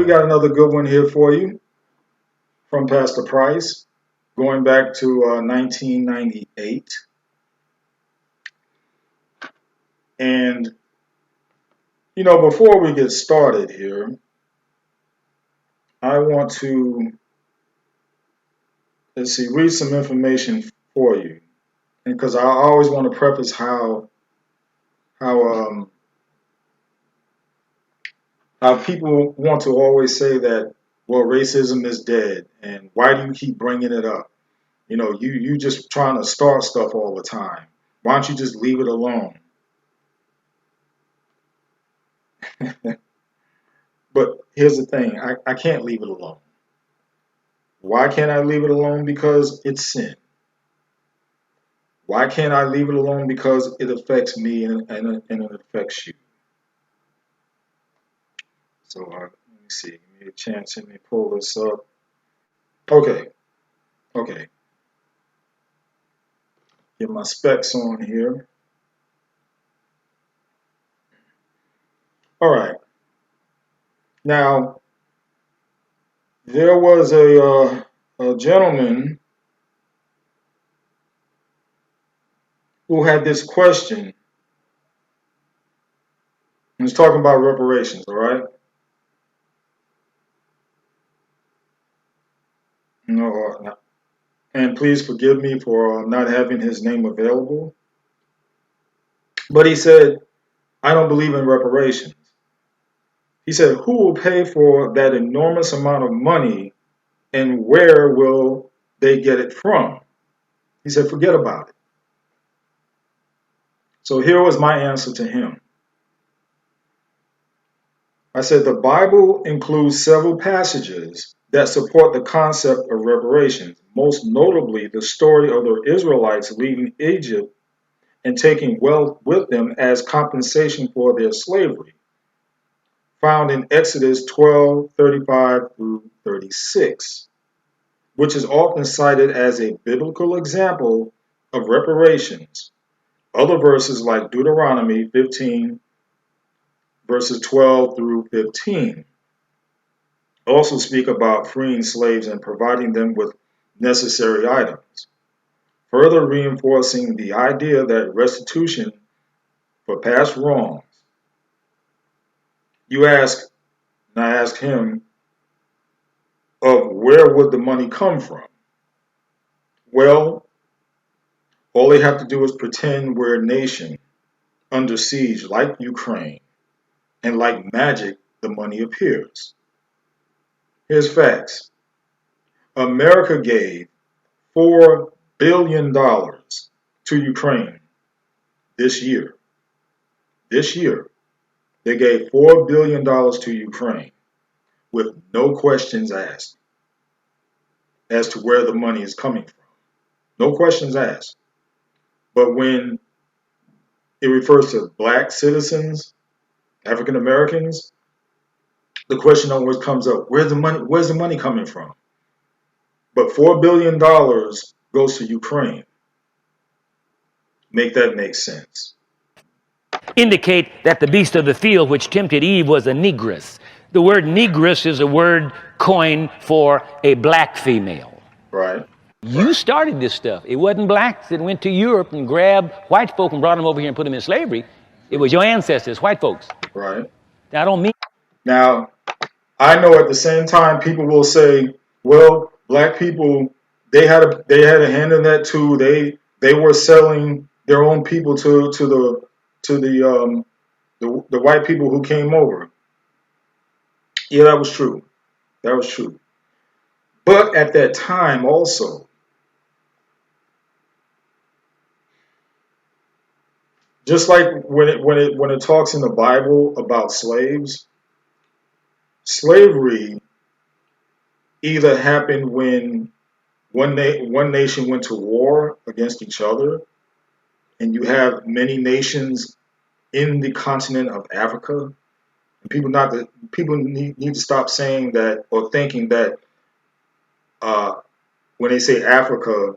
we got another good one here for you from Pastor Price, going back to 1998. And, before we get started here, I want to, read some information for you. And because I always want to preface how people want to always say that, well, racism is dead, and why do you keep bringing it up? You just trying to start stuff all the time. Why don't you just leave it alone? But here's the thing, I can't leave it alone. Why can't I leave it alone? Because it's sin. Why can't I leave it alone? Because it affects me and it affects you. So let me see. Give me a chance. Let me pull this up. Okay. Get my specs on here. All right. Now, there was a gentleman who had this question. He was talking about reparations, all right? No, and please forgive me for not having his name available. But he said, I don't believe in reparations. He said, who will pay for that enormous amount of money and where will they get it from? He said, forget about it. So here was my answer to him. I said, the Bible includes several passages that support the concept of reparations, most notably the story of the Israelites leaving Egypt and taking wealth with them as compensation for their slavery, found in Exodus 12:35 through 36, which is often cited as a biblical example of reparations. Other verses like Deuteronomy 15, verses 12 through 15, also speak about freeing slaves and providing them with necessary items, further reinforcing the idea that restitution for past wrongs. You ask, and I ask him, of where would the money come from? Well, all they have to do is pretend we're a nation under siege like Ukraine, and like magic, the money appears. Here's facts. America gave $4 billion to Ukraine this year. This year, they gave $4 billion to Ukraine with no questions asked as to where the money is coming from. No questions asked. But when it refers to black citizens, African Americans, the question always comes up, where's the money coming from? But $4 billion goes to Ukraine. Make that make sense. Indicate that the beast of the field which tempted Eve was a negress. The word negress is a word coined for a black female. Right. You started this stuff. It wasn't blacks that went to Europe and grabbed white folk and brought them over here and put them in slavery. It was your ancestors, white folks. Right. Now, I don't mean... Now, I know at the same time people will say, well, black people, they had a hand in that too. They were selling their own people to the white people who came over. Yeah, that was true. That was true. But at that time also, just like when it talks in the Bible about slaves, slavery either happened when one nation went to war against each other, and you have many nations in the continent of Africa. And people need to stop saying that or thinking that when they say Africa,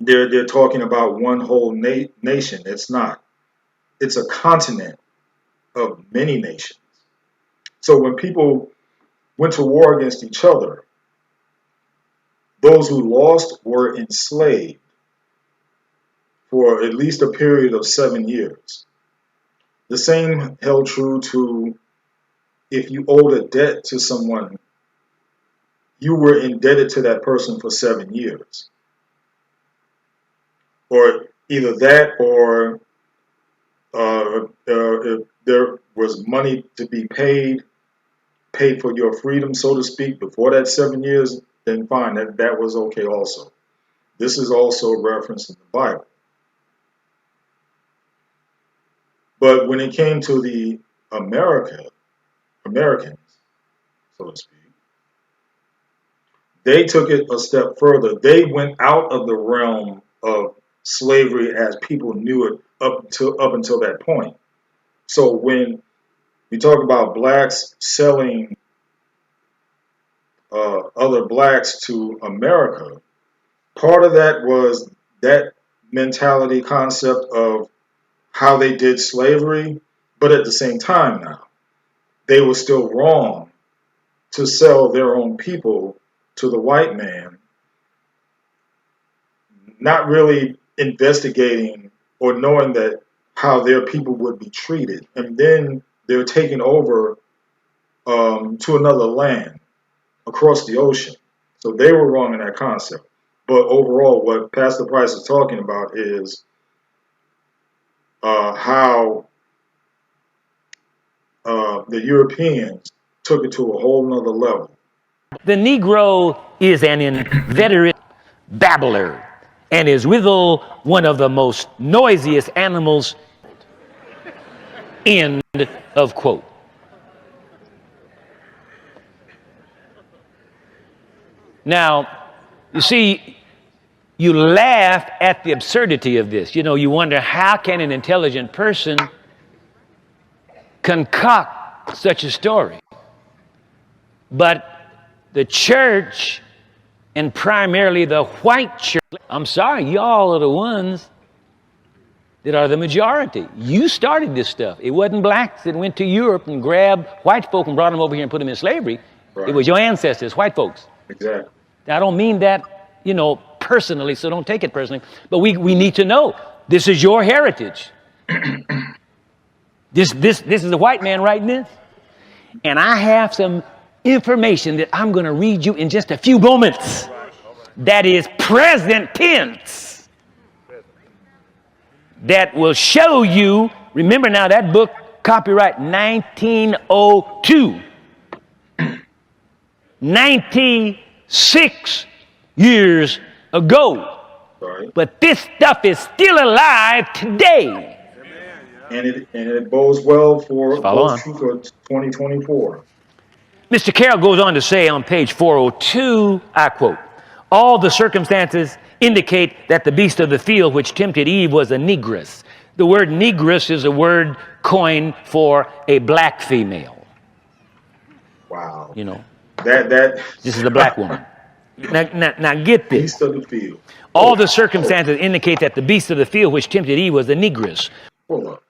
they're talking about one whole nation. It's not. It's a continent of many nations. So when people went to war against each other, those who lost were enslaved for at least a period of 7 years. The same held true to if you owed a debt to someone, you were indebted to that person for 7 years. Or either that or if there was money to be paid for your freedom, so to speak, before that 7 years, then fine, that was okay also. This is also referenced in the Bible. But when it came to the Americans, so to speak, they took it a step further. They went out of the realm of slavery as people knew it up until that point. So when we talk about blacks selling other blacks to America, part of that was that mentality concept of how they did slavery, but at the same time now, they were still wrong to sell their own people to the white man, not really investigating or knowing that how their people would be treated. And then they're taken over to another land across the ocean. So they were wrong in that concept. But overall, what Pastor Price is talking about is how the Europeans took it to a whole nother level. The Negro is an inveterate babbler and is withal one of the most noisiest animals. End of quote. Now, you see, you laugh at the absurdity of this. You know, you wonder how can an intelligent person concoct such a story? But the church, and primarily the white church, I'm sorry, y'all are the ones that are the majority. You started this stuff. It wasn't blacks that went to Europe and grabbed white folk and brought them over here and put them in slavery. Right. It was your ancestors, white folks. Exactly. Now, I don't mean that, you know, personally, so don't take it personally. But we need to know this is your heritage. This is a white man writing this. And I have some information that I'm going to read you in just a few moments. That is present tense. That will show you, remember now that book, copyright 1902. 96 years ago. Right. But this stuff is still alive today. And it bodes well for 2024. Mr. Carroll goes on to say on page 402, I quote, all the circumstances indicate that the beast of the field which tempted Eve was a negress. The word negress is a word coined for a black female. Wow. You know. This is a black woman. Now get this. Beast of the field. All the circumstances indicate that the beast of the field which tempted Eve was a negress. Hold up.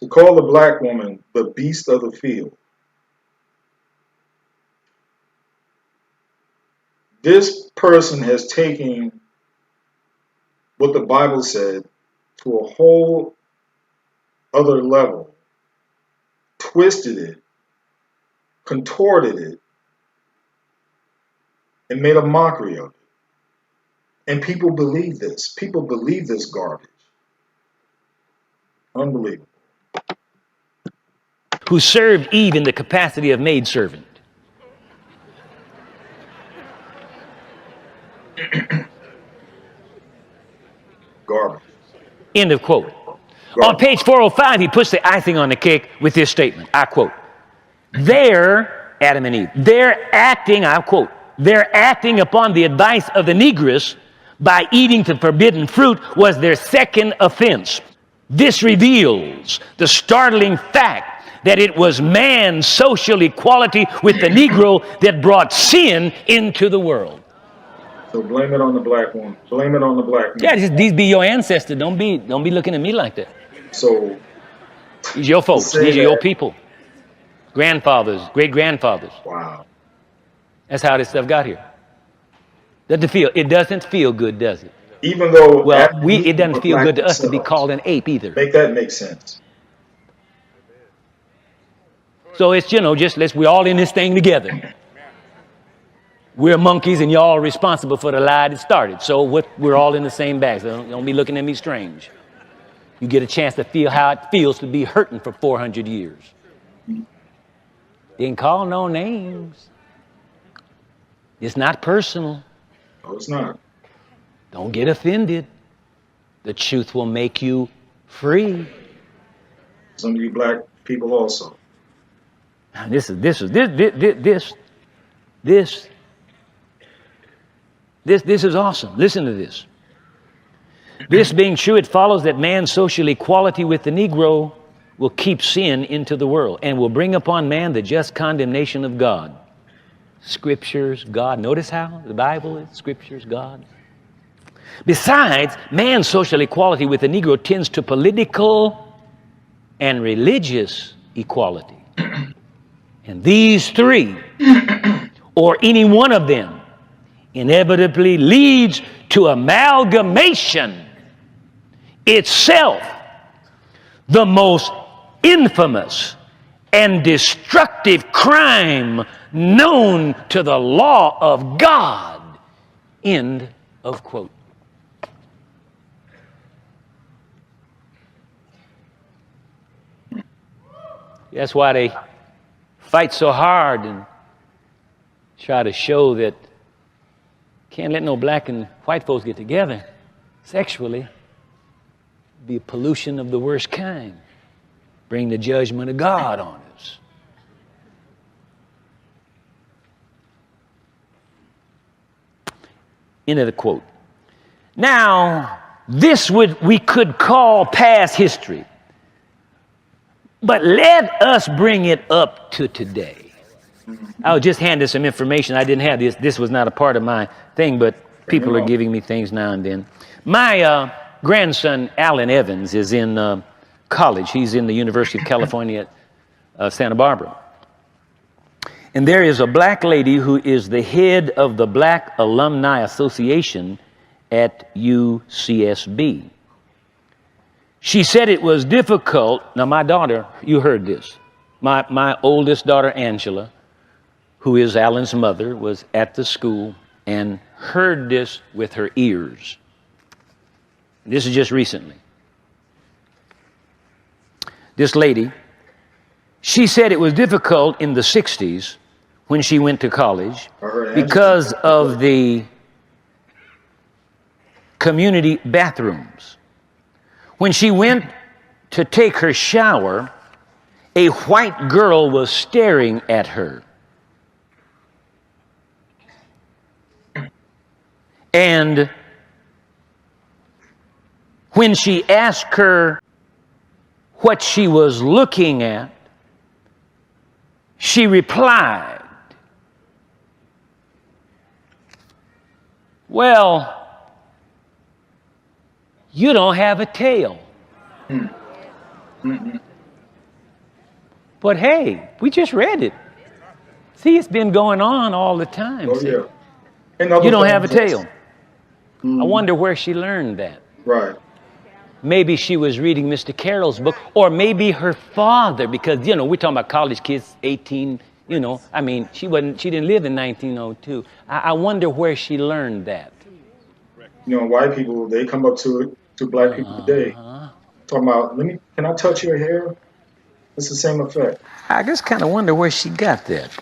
To call the black woman the beast of the field. This person has taken what the Bible said to a whole other level, twisted it, contorted it, and made a mockery of it. And people believe this. People believe this garbage. Unbelievable. Who served Eve in the capacity of maidservant. Garbage. End of quote. Garbage. On page 405, he puts the icing on the cake with this statement. I quote, they're, Adam and Eve, they're acting, I quote, they're acting upon the advice of the negress by eating the forbidden fruit was their second offense. This reveals the startling fact that it was man's social equality with the Negro that brought sin into the world. So blame it on the black woman. Blame it on the black man. Yeah, these be your ancestors. Don't be looking at me like that. So These are your folks. Say These are your that. people. Grandfathers, great-grandfathers. Wow. That's how this stuff got here. It doesn't feel good, does it? Even though Well, Adam and it Eve doesn't were feel black good to us to be themselves. called an ape either. Make that make sense. So it's, we're all in this thing together. We're monkeys and y'all are responsible for the lie that started. So we're all in the same bag. So don't be looking at me strange. You get a chance to feel how it feels to be hurting for 400 years. Didn't call no names. It's not personal. No, it's not. Don't get offended. The truth will make you free. Some of you black people also. This is awesome. Listen to this. This being true, it follows that man's social equality with the Negro will keep sin into the world and will bring upon man the just condemnation of God. Scriptures, God. Notice how the Bible is Scriptures, God. Besides, man's social equality with the Negro tends to political and religious equality. And these three, or any one of them, inevitably leads to amalgamation, itself the most infamous and destructive crime known to the law of God. End of quote. That's why they fight so hard and try to show that can't let no black and white folks get together sexually. Be a pollution of the worst kind. Bring the judgment of God on us. End of the quote. Now, this we could call past history. But let us bring it up to today. I'll just hand us some information. I didn't have this. This was not a part of my thing, but people are giving me things now and then. My grandson, Alan Evans, is in college. He's in the University of California at Santa Barbara. And there is a black lady who is the head of the Black Alumni Association at UCSB. She said it was difficult. Now, my daughter, you heard this. My oldest daughter, Angela, who is Alan's mother, was at the school and heard this with her ears. This is just recently. This lady, she said it was difficult in the 60s when she went to college because of the community bathrooms. When she went to take her shower, a white girl was staring at her. And when she asked her what she was looking at, she replied, "Well, you don't have a tail." But hey, we just read it. See, it's been going on all the time. Oh, yeah. You don't have a tail. I wonder where she learned that. Right. Maybe she was reading Mr. Carroll's book, or maybe her father, because, we're talking about college kids, 18, she didn't live in 1902. I wonder where she learned that. White people, they come up to black people today, talking about, can I touch your hair? It's the same effect. I just kind of wonder where she got that.